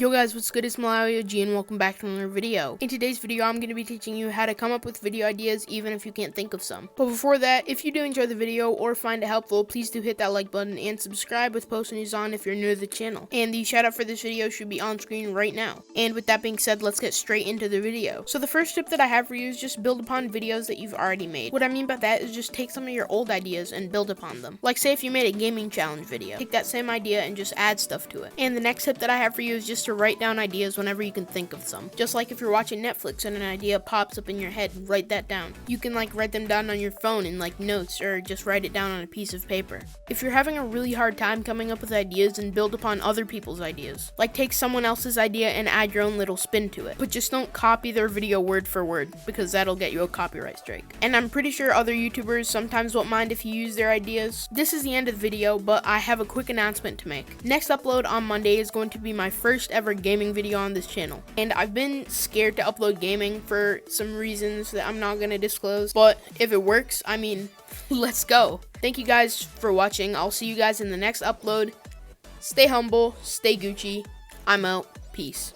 Yo guys, what's good? It's MalawiOG and welcome back to another video. In today's video, I'm going to be teaching you how to come up with video ideas even if you can't think of some. But before that, if you do enjoy the video or find it helpful, please do hit that like button and subscribe with post news on if you're new to the channel. And the shout out for this video should be on screen right now. And with that being said, let's get straight into the video. So the first tip that I have for you is just build upon videos that you've already made. What I mean by that is just take some of your old ideas and build upon them. Like say if you made a gaming challenge video, take that same idea and just add stuff to it. And the next tip that I have for you is just to write down ideas whenever you can think of some. Just like if you're watching Netflix and an idea pops up in your head, write that down. You can write them down on your phone in notes, or just write it down on a piece of paper. If you're having a really hard time coming up with ideas, and build upon other people's ideas. Take someone else's idea and add your own little spin to it. But just don't copy their video word for word, because that'll get you a copyright strike. And I'm pretty sure other YouTubers sometimes won't mind if you use their ideas. This is the end of the video, but I have a quick announcement to make. Next upload on Monday is going to be my first ever gaming video on this channel, and I've been scared to upload gaming for some reasons that I'm not gonna disclose, but if it works, I mean, let's go. Thank you guys for watching. I'll see you guys in the next upload. Stay humble, stay Gucci. I'm out. Peace.